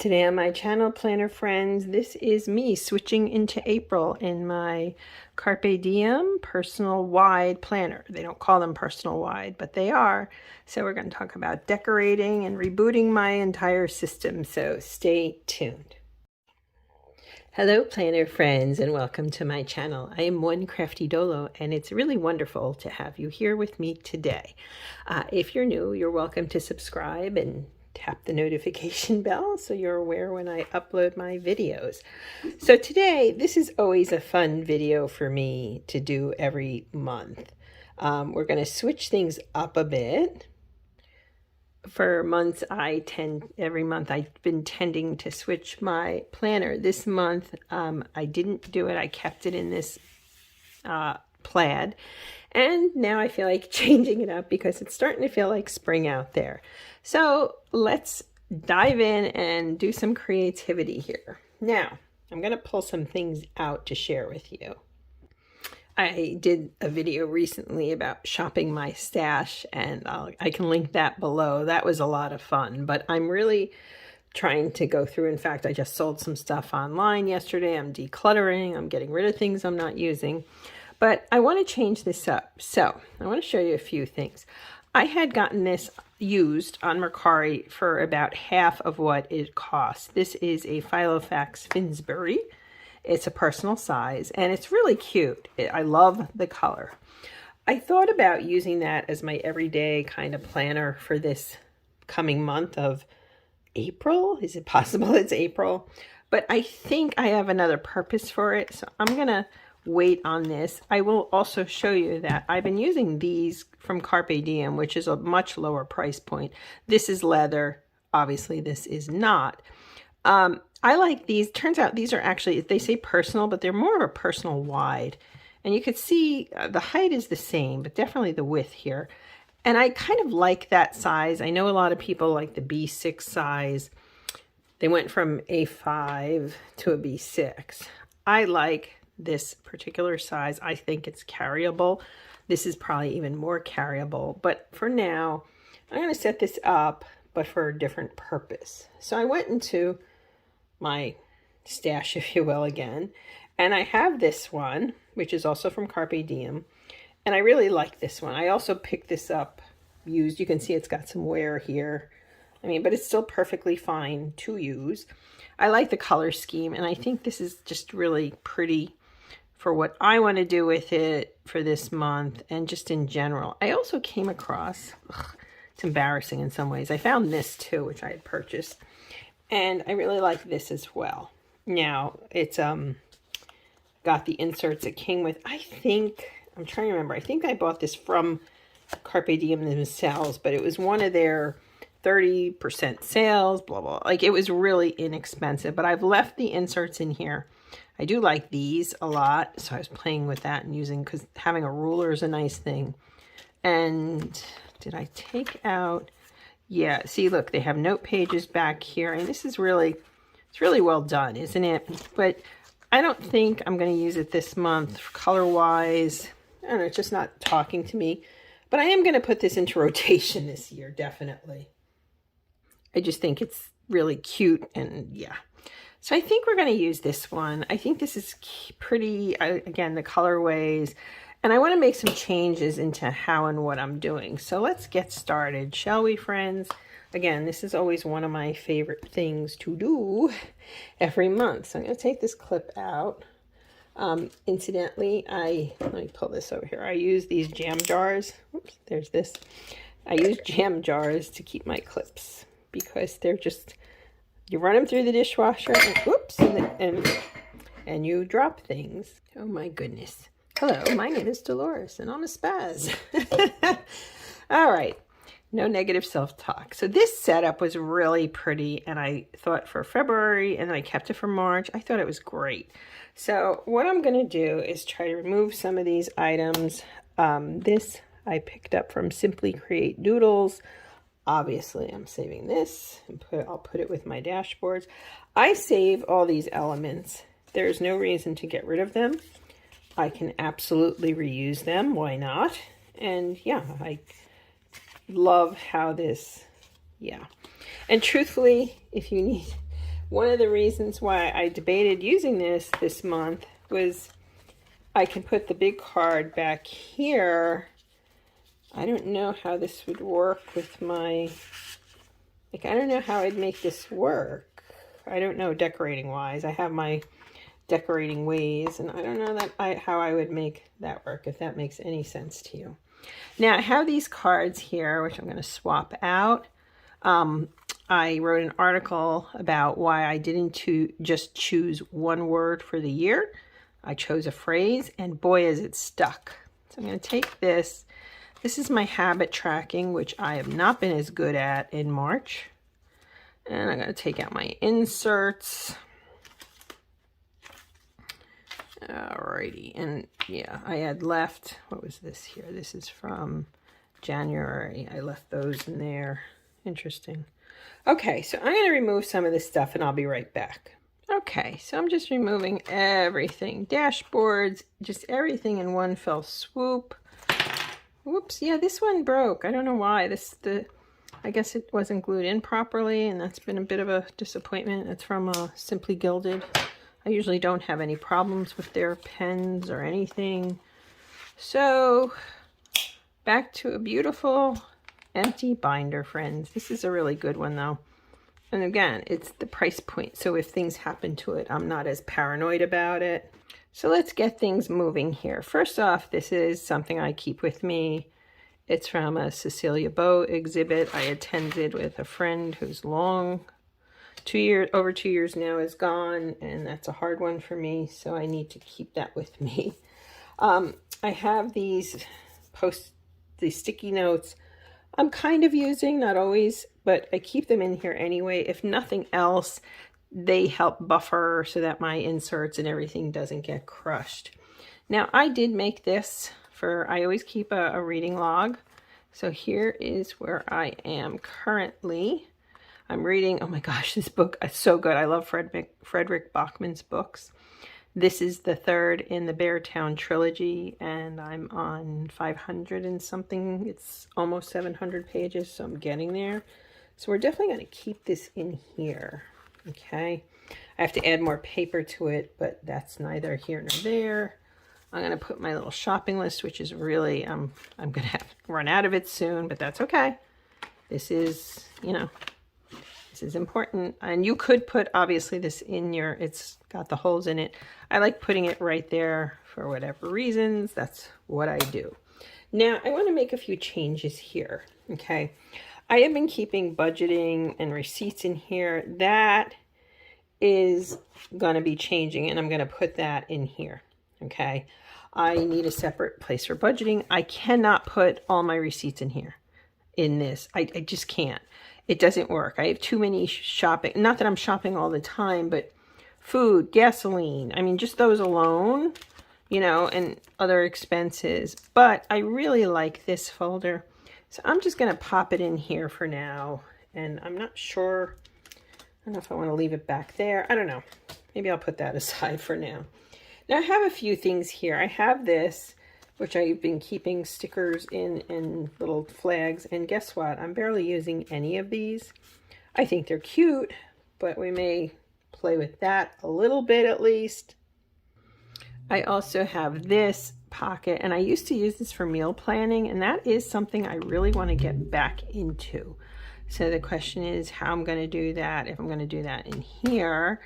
Today on my channel, Planner Friends, this is me switching into April in my Carpe Diem personal wide planner. They don't call them personal wide, but they are. So we're going to talk about decorating and rebooting my entire system, so stay tuned. Hello Planner Friends and welcome to my channel. I am One Crafty Dolo and it's really wonderful to have you here with me today. If you're new, you're welcome to subscribe and tap the notification bell so you're aware when I upload my videos. So today, this is always a fun video for me to do every month. We're going to switch things up a bit. For months, every month I've been tending to switch my planner. This month, I didn't do it. I kept it in this plaid. And now I feel like changing it up because it's starting to feel like spring out there. So let's dive in and do some creativity here. Now, I'm going to pull some things out to share with you. I did a video recently about shopping my stash, and I can link that below. That was a lot of fun, but I'm really trying to go through. In fact, I just sold some stuff online yesterday. I'm decluttering. I'm getting rid of things I'm not using. But I want to change this up. So I want to show you a few things. I had gotten this used on Mercari for about half of what it costs. This is a Filofax Finsbury. It's a personal size and it's really cute. I love the color. I thought about using that as my everyday kind of planner for this coming month of April. Is it possible it's April? But I think I have another purpose for it. So I'm going to wait on this. I will also show you that I've been using these from Carpe Diem, which is a much lower price point. This is leather. Obviously, this is not. I like these. Turns out these are actually, they say personal, but they're more of a personal wide. And you could see the height is the same, but definitely the width here. And I kind of like that size. I know a lot of people like the B6 size. They went from A5 to a B6. I like this particular size. I think it's carryable. This is probably even more carryable, but for now I'm going to set this up, but for a different purpose. So I went into my stash, if you will, again, and I have this one, which is also from Carpe Diem, and I really like this one. I also picked this up used. You can see it's got some wear here. I mean, but it's still perfectly fine to use. I like the color scheme, and I think this is just really pretty for what I want to do with it for this month and just in general. I also came across, it's embarrassing in some ways, I found this too, which I had purchased, and I really like this as well. Now, it's got the inserts it came with. I'm trying to remember, I think I bought this from Carpe Diem themselves, but it was one of their 30% sales, blah, blah. Like, it was really inexpensive, but I've left the inserts in here. I do like these a lot, so I was playing with that and using, because having a ruler is a nice thing. And did I take out, yeah, see, look, they have note pages back here, and this is really, it's really well done, isn't it? But I don't think I'm going to use it this month color-wise. I don't know, it's just not talking to me. But I am going to put this into rotation this year, definitely. I just think it's really cute, and yeah. So I think we're going to use this one. I think this is pretty, again, the colorways. And I want to make some changes into how and what I'm doing. So let's get started, shall we, friends? Again, this is always one of my favorite things to do every month. So I'm going to take this clip out. Incidentally, let me pull this over here. I use these jam jars. Oops, there's this. I use jam jars to keep my clips because they're just, you run them through the dishwasher and whoops, and you drop things. Oh my goodness. Hello, my name is Dolores and I'm a spaz. All right. No negative self-talk. So this setup was really pretty, and I thought for February, and then I kept it for March. I thought it was great. So what I'm going to do is try to remove some of these items. This I picked up from Simply Create Doodles. Obviously, I'm saving this, and I'll put it with my dashboards. I save all these elements. There's no reason to get rid of them. I can absolutely reuse them. Why not? And yeah, I love how this, yeah. And truthfully, if you need One of the reasons why I debated using this month was I can put the big card back here. I don't know how this would work with my, like, I don't know how I'd make this work. I don't know decorating wise. I have my decorating ways, and I don't know how I would make that work, if that makes any sense to you. Now, I have these cards here, which I'm going to swap out. I wrote an article about why I didn't just choose one word for the year. I chose a phrase, and boy, is it stuck. So I'm going to take this. This is my habit tracking, which I have not been as good at in March. And I'm going to take out my inserts. Alrighty, and yeah, I had left, what was this here? This is from January. I left those in there. Interesting. Okay, so I'm going to remove some of this stuff and I'll be right back. Okay, so I'm just removing everything. Dashboards, just everything in one fell swoop. Whoops, yeah, this one broke. I don't know why. I guess it wasn't glued in properly, and that's been a bit of a disappointment. It's from Simply Gilded. I usually don't have any problems with their pens or anything. So, back to a beautiful empty binder, friends. This is a really good one, though. And again, it's the price point. So if things happen to it, I'm not as paranoid about it. So let's get things moving here. First off, this is something I keep with me. It's from a Cecilia Beau exhibit I attended with a friend who's over 2 years now is gone, and that's a hard one for me, so I need to keep that with me. I have these sticky notes I'm kind of using, not always, but I keep them in here anyway. If nothing else, they help buffer so that my inserts and everything doesn't get crushed. Now, I did make this I always keep a reading log. So here is where I am currently. I'm reading, oh my gosh, this book is so good. I love Frederick Bachman's books. This is the third in the Beartown trilogy, and I'm on 500 and something. It's almost 700 pages, so I'm getting there. So we're definitely going to keep this in here, okay? I have to add more paper to it, but that's neither here nor there. I'm going to put my little shopping list, which is really, I'm going to have to run out of it soon, but that's okay. This is, this is important. And you could put, obviously, this in it's got the holes in it. I like putting it right there for whatever reasons. That's what I do. Now, I want to make a few changes here, okay? I have been keeping budgeting and receipts in here. That is going to be changing, and I'm going to put that in here, okay? I need a separate place for budgeting. I cannot put all my receipts in here, in this. I just can't. It doesn't work. I have too many shopping. Not that I'm shopping all the time, but food, gasoline. I mean, just those alone, and other expenses. But I really like this folder. So I'm just going to pop it in here for now. And I'm not sure. I don't know if I want to leave it back there. I don't know. Maybe I'll put that aside for now. Now, I have a few things here. I have this, which I've been keeping stickers in and little flags. And guess what? I'm barely using any of these. I think they're cute, but we may play with that a little bit at least. I also have this pocket, and I used to use this for meal planning, and that is something I really want to get back into. So the question is how I'm going to do that, if I'm going to do that in here,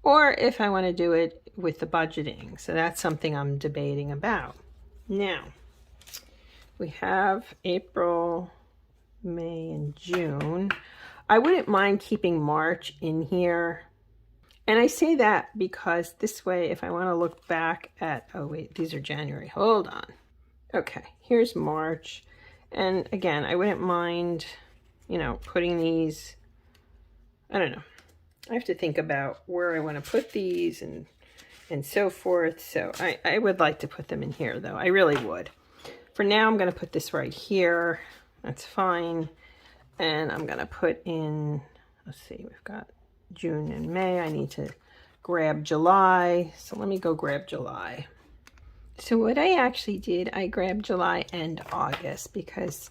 or if I want to do it with the budgeting. So that's something I'm debating about. Now, we have April, May, and June. I wouldn't mind keeping March in here. And I say that because this way, if I want to look back at, oh wait, these are January. Hold on. Okay, here's March. And again, I wouldn't mind, putting these, I don't know. I have to think about where I want to put these and so forth. So I would like to put them in here, though. I really would. For now, I'm going to put this right here. That's fine. And I'm going to put in, let's see, we've got June and May. I need to grab July. So let me go grab July. So what I actually did, I grabbed July and August because,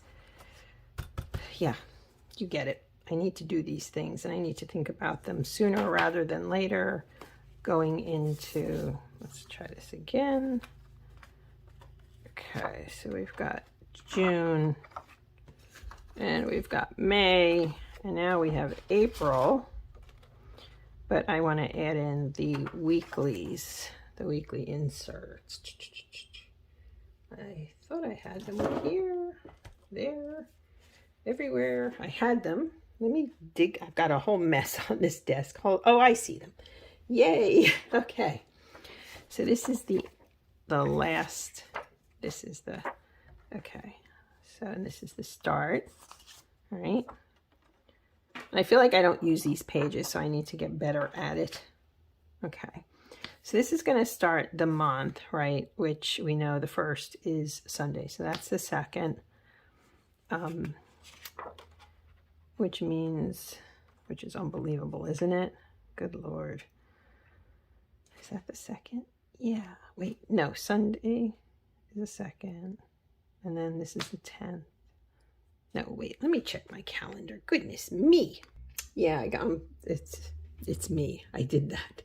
yeah, you get it. I need to do these things, and I need to think about them sooner rather than later. Going into, let's try this again. Okay, so we've got June, and we've got May, and now we have April. But I want to add in the weeklies, the weekly inserts. I thought I had them here, there, everywhere. I had them. Let me dig. I've got a whole mess on this desk. Oh, I see them. Yay. Okay. So this is the last. This is the, okay. So, and this is the start. All right. I feel like I don't use these pages, so I need to get better at it. Okay. So this is going to start the month, right? Which we know the first is Sunday. So that's the second. Which means, which is unbelievable, isn't it? Good Lord. Is that the second? Yeah. Wait, no, Sunday is the second. And then this is the 10th. No, wait, let me check my calendar. Goodness me. Yeah, I got, it's me. I did that.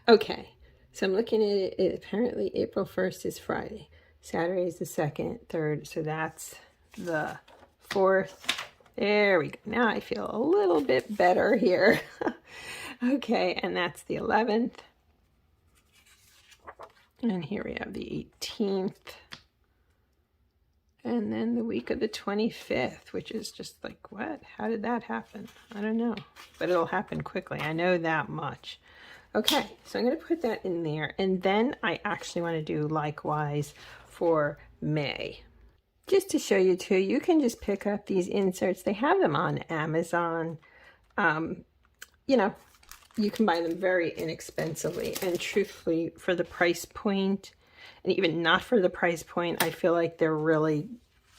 Okay. So I'm looking at it. Apparently April 1st is Friday. Saturday is the 2nd, 3rd. So that's the 4th. There we go. Now I feel a little bit better here. Okay, and that's the 11th. And here we have the 18th. And then the week of the 25th, which is just like, what? How did that happen? I don't know. But it'll happen quickly. I know that much. Okay, so I'm going to put that in there. And then I actually want to do likewise for May. Just to show you too, you can just pick up these inserts. They have them on Amazon. You know, you can buy them very inexpensively. And truthfully, for the price point, and even not for the price point, I feel like they're really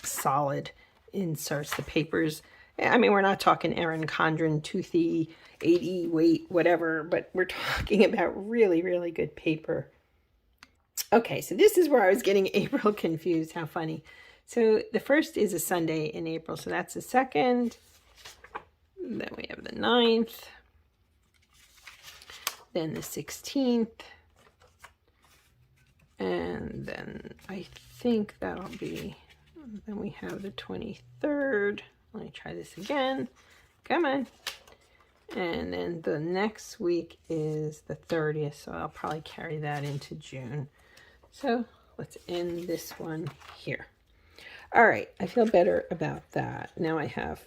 solid inserts. The papers, I mean, we're not talking Erin Condren, toothy, 80 weight, whatever, but we're talking about really, really good paper. Okay, so this is where I was getting April confused. How funny. So the first is a Sunday in April, so that's the 2nd. Then we have the 9th. Then the 16th. And then I think that'll be, then we have the 23rd. Let me try this again. Come on. And then the next week is the 30th, so I'll probably carry that into June. So let's end this one here. All right, I feel better about that. Now I have,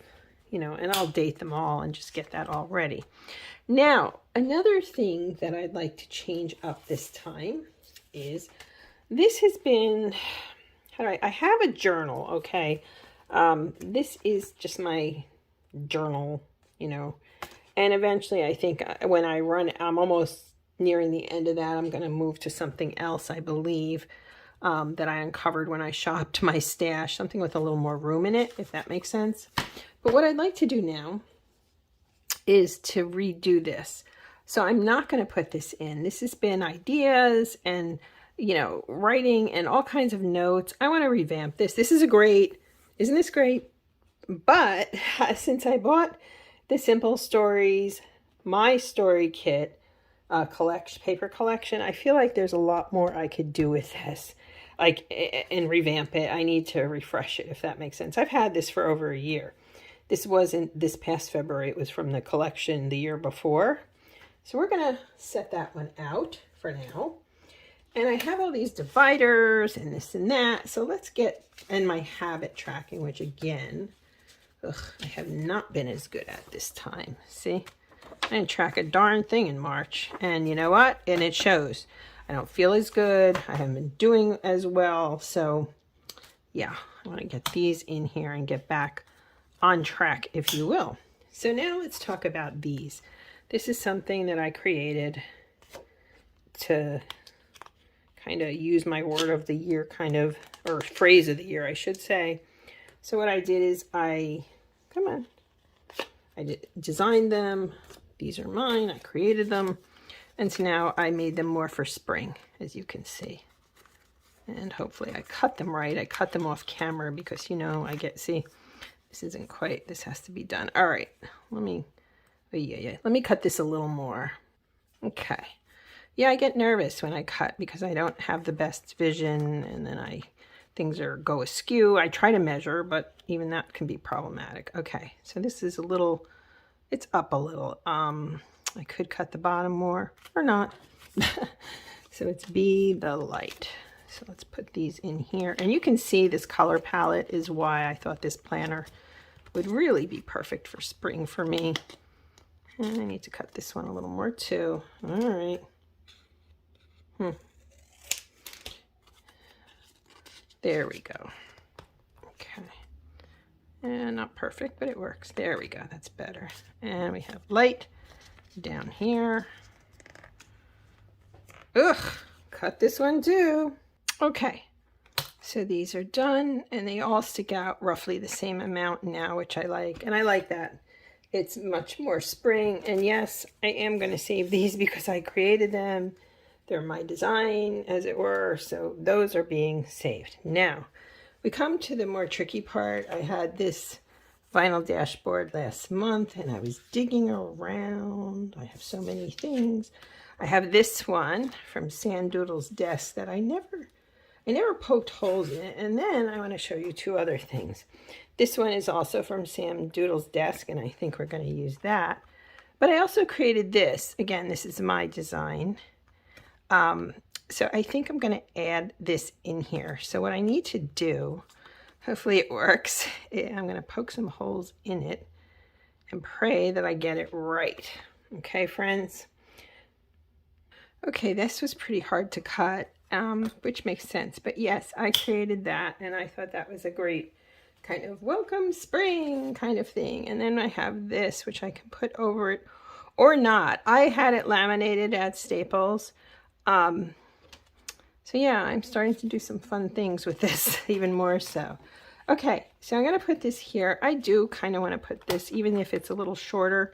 you know, and I'll date them all and just get that all ready. Now, another thing that I'd like to change up this time is, this has been, I have a journal, okay? This is just my journal, you know, and eventually I think when I run, I'm almost nearing the end of that. I'm going to move to something else, I believe, that I uncovered when I shopped my stash, something with a little more room in it, if that makes sense. But what I'd like to do now is to redo this. So I'm not going to put this in. This has been ideas and, you know, writing and all kinds of notes. I want to revamp this. This is a great, isn't this great? But since I bought the Simple Stories, My Story Kit collection, paper collection, I feel like there's a lot more I could do with this, like, and revamp it. I need to refresh it, if that makes sense. I've had this for over a year. This wasn't this past February. It was from the collection the year before. So we're going to set that one out for now. And I have all these dividers and this and that. So let's get, and my habit tracking, which again, I have not been as good at this time. See, I didn't track a darn thing in March. And you know what? And it shows. I don't feel as good. I haven't been doing as well. So yeah, I want to get these in here and get back on track, if you will. So now let's talk about these. This is something that I created to kind of use my word of the year kind of, or phrase of the year, I should say. So what I did is I designed them. These are mine. I created them. And so now I made them more for spring, as you can see. And hopefully I cut them right. I cut them off camera because, you know, I get, see, This isn't quite, this has to be done. All right, let me, oh yeah, let me cut this a little more. Okay. Yeah, I get nervous when I cut because I don't have the best vision, and then things go askew. I try to measure, but even that can be problematic. Okay, so this is a little, it's up a little. I could cut the bottom more or not. So it's Be the Light. So let's put these in here. And you can see this color palette is why I thought this planner would really be perfect for spring for me. And I need to cut this one a little more too. All right. There we go. Okay. And not perfect, but it works. There we go. That's better. And we have light down here. Ugh, cut this one too. Okay. So these are done, and they all stick out roughly the same amount now, which I like. And I like that. It's much more spring. And yes, I am going to save these because I created them. They're my design, as it were, so those are being saved. Now, we come to the more tricky part. I had this vinyl dashboard last month, and I was digging around. I have so many things. I have this one from Sam Doodle's desk that I never poked holes in it. And then I want to show you two other things. This one is also from Sam Doodle's desk, and I think we're going to use that. But I also created this. Again, this is my design. So I think I'm going to add this in here. So what I need to do, hopefully it works, I'm going to poke some holes in it and pray that I get it right. Okay, friends? Okay, this was pretty hard to cut, which makes sense. But yes, I created that, and I thought that was a great kind of welcome spring kind of thing. And then I have this, which I can put over it or not. I had it laminated at Staples. So yeah, I'm starting to do some fun things with this, even more so. Okay, so I'm going to put this here. I do kind of want to put this, even if it's a little shorter.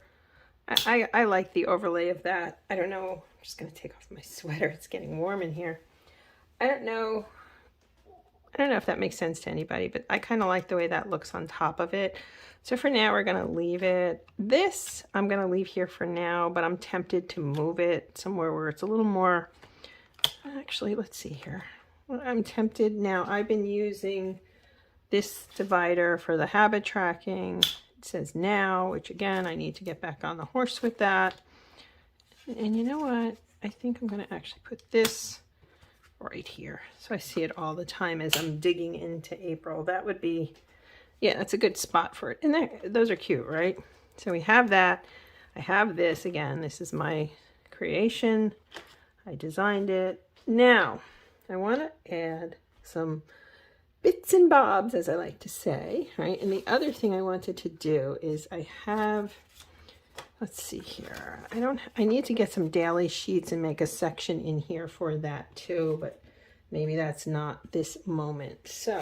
I like the overlay of that. I don't know. I'm just going to take off my sweater. It's getting warm in here. I don't know if that makes sense to anybody, but I kind of like the way that looks on top of it. So for now, we're going to leave it. This, I'm going to leave here for now, but I'm tempted to move it somewhere where it's a little more, actually, let's see here. I'm tempted now. I've been using this divider for the habit tracking. It says now, which again, I need to get back on the horse with that. And you know what? I think I'm going to actually put this right here, so I see it all the time as I'm digging into April. That would be, yeah, that's a good spot for it. And those are cute, right? So we have that. I have this again. This is my creation. I designed it. Now I want to add some bits and bobs, as I like to say, right? And the other thing I wanted to do is I have, let's see here. I need to get some daily sheets and make a section in here for that too, but maybe that's not this moment. So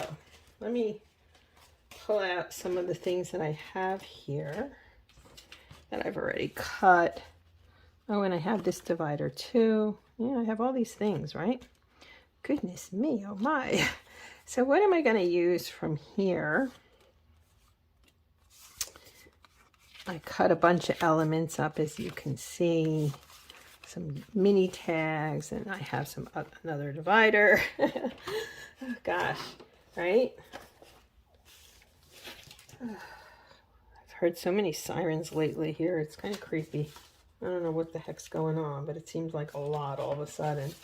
let me pull out some of the things that I have here that I've already cut. Oh, and I have this divider too. Yeah, I have all these things, right? Goodness me, oh my. So what am I going to use from here? I cut a bunch of elements up, as you can see, some mini tags, and I have another divider. Oh, gosh, right? I've heard so many sirens lately here. It's kind of creepy. I don't know what the heck's going on, but it seems like a lot all of a sudden.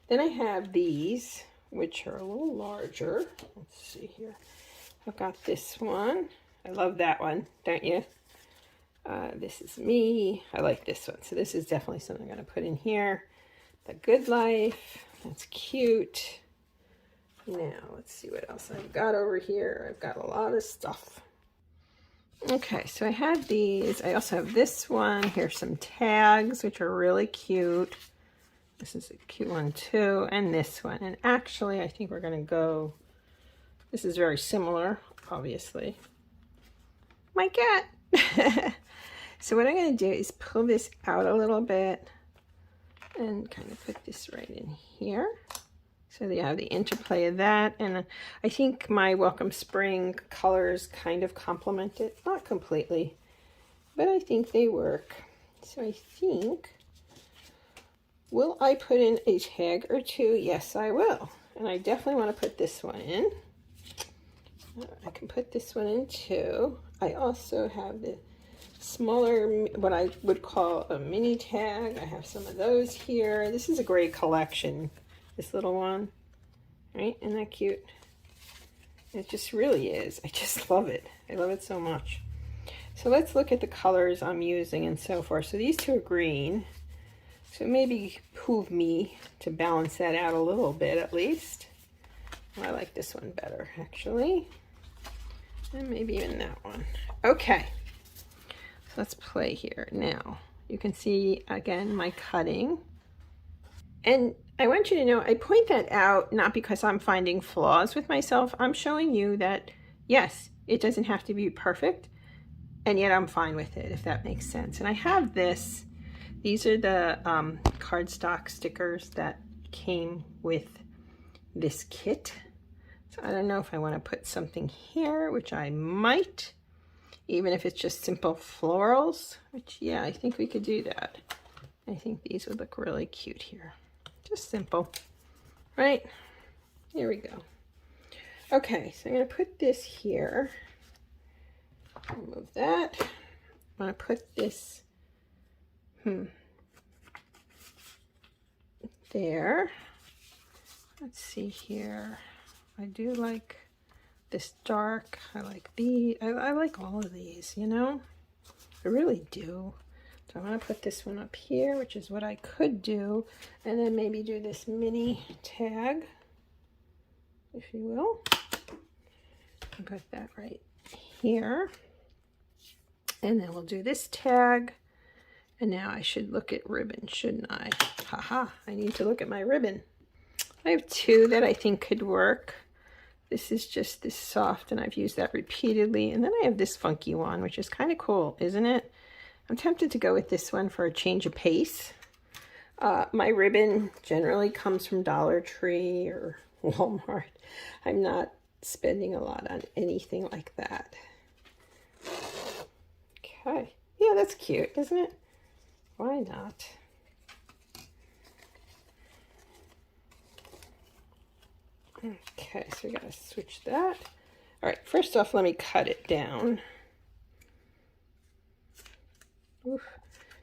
Then I have these, which are a little larger. Let's see here. I've got this one. I love that one, don't you? This is me. I like this one. So this is definitely something I'm going to put in here. The Good Life. That's cute. Now, let's see what else I've got over here. I've got a lot of stuff. Okay, so I have these. I also have this one. Here's some tags, which are really cute. This is a cute one too. And this one. And actually, I think we're going to go... This is very similar, obviously. My cat! So what I'm going to do is pull this out a little bit and kind of put this right in here. So you have the interplay of that, and I think my Welcome Spring colors kind of complement it. Not completely, but I think they work. So I think, will I put in a tag or two? Yes, I will. And I definitely want to put this one in. I can put this one in too. I also have the smaller, what I would call a mini tag. I have some of those here. This is a great collection, this little one. Right? Isn't that cute? It just really is. I just love it. I love it so much. So let's look at the colors I'm using and so forth. So these two are green. So maybe behoove me to balance that out a little bit at least. Well, I like this one better actually. And maybe even that one. Okay. So let's play here. Now you can see again my cutting. And I want you to know, I point that out not because I'm finding flaws with myself. I'm showing you that, yes, it doesn't have to be perfect, and yet I'm fine with it, if that makes sense. And I have this. These are the cardstock stickers that came with this kit. So I don't know if I want to put something here, which I might, even if it's just simple florals, which, yeah, I think we could do that. I think these would look really cute here. Just simple, right? Here we go. Okay, so I'm going to put this here. Remove that. I'm going to put this there. Let's see here. I do like this dark. I like these. I like all of these, you know? I really do. So I'm going to put this one up here, which is what I could do, and then maybe do this mini tag, if you will. And put that right here. And then we'll do this tag. And now I should look at ribbon, shouldn't I? Haha, I need to look at my ribbon. I have two that I think could work. This is just this soft, and I've used that repeatedly. And then I have this funky one, which is kind of cool, isn't it? I'm tempted to go with this one for a change of pace. My ribbon generally comes from Dollar Tree or Walmart. I'm not spending a lot on anything like that. Okay. Yeah, that's cute, isn't it? Why not? Okay, so we gotta switch that. All right, first off, let me cut it down. Oof.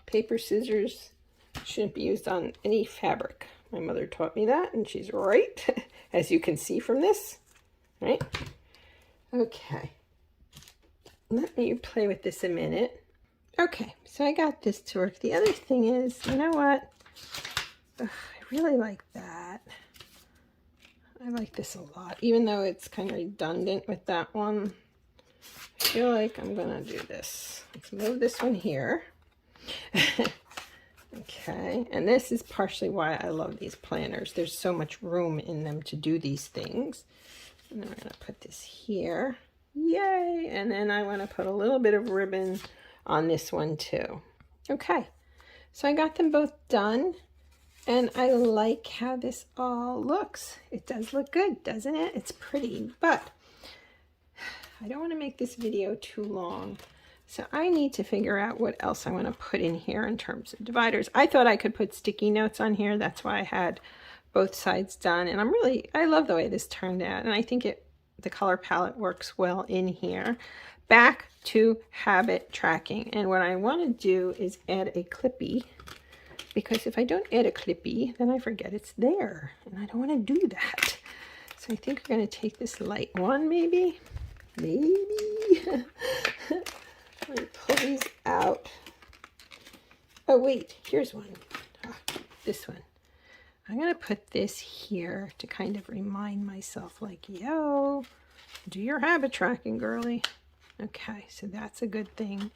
Paper, scissors shouldn't be used on any fabric. My mother taught me that, and she's right, as you can see from this, right? Okay. Let me play with this a minute. Okay, so I got this to work. The other thing is, you know what? Ugh, I really like that. I like this a lot, even though it's kind of redundant with that one. I feel like I'm gonna do this. Let's move this one here. Okay, and this is partially why I love these planners. There's so much room in them to do these things. And then I'm gonna put this here. Yay! And then I want to put a little bit of ribbon on this one too. Okay, so I got them both done, and I like how this all looks. It does look good, doesn't it? It's pretty, but I don't want to make this video too long, so I need to figure out what else I want to put in here in terms of dividers. I thought I could put sticky notes on here. That's why I had both sides done, and I love the way this turned out, and I think the color palette works well in here. Back to habit tracking, and what I want to do is add a clippy, because if I don't add a clippy, then I forget it's there, and I don't want to do that. So I think we're going to take this light one, maybe. Let me pull these out. Oh wait, here's one. This one. I'm going to put this here to kind of remind myself, like, yo, do your habit tracking, girly. Okay, so that's a good thing,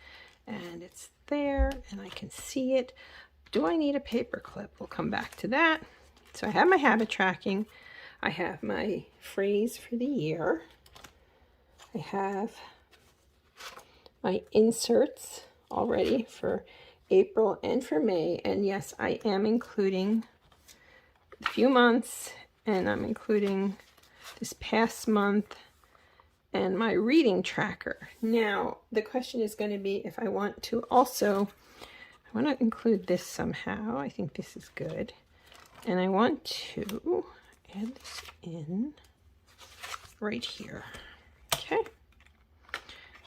and it's there, and I can see it. Do I need a paper clip? We'll come back to that. So I have my habit tracking. I have my phrase for the year. I have my inserts already for April and for May, and yes, I am including a few months and I'm including this past month and my reading tracker. Now, the question is going to be if I want to also, I want to include this somehow. I think this is good. And I want to add this in right here. Okay.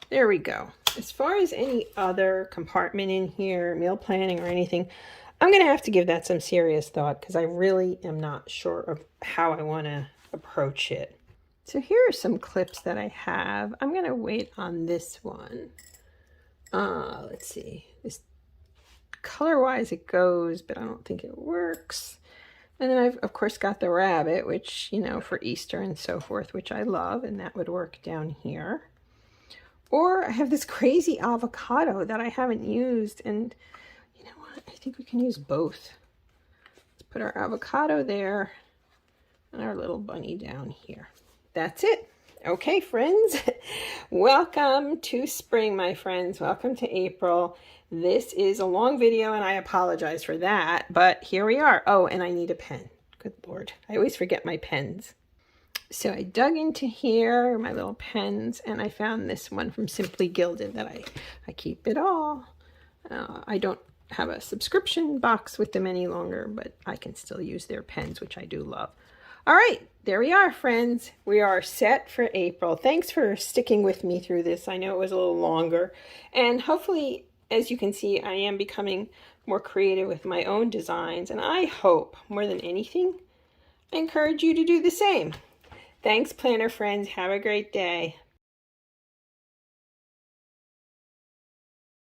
There we go. As far as any other compartment in here, meal planning or anything, I'm going to have to give that some serious thought because I really am not sure of how I want to approach it. So here are some clips that I have. I'm going to wait on this one. Let's see. This color-wise it goes, but I don't think it works. And then I've, of course, got the rabbit, which, you know, for Easter and so forth, which I love, and that would work down here. Or I have this crazy avocado that I haven't used, and you know what? I think we can use both. Let's put our avocado there and our little bunny down here. That's it. Okay, friends. Welcome to spring, my friends. Welcome to April. This is a long video, and I apologize for that, but here we are. Oh, and I need a pen. Good Lord. I always forget my pens. So I dug into here, my little pens, and I found this one from Simply Gilded that I keep it all. I don't have a subscription box with them any longer, but I can still use their pens, which I do love. All right, there we are, friends. We are set for April. Thanks for sticking with me through this. I know it was a little longer, and hopefully, as you can see, I am becoming more creative with my own designs, and I hope, more than anything, I encourage you to do the same. Thanks, planner friends. Have a great day.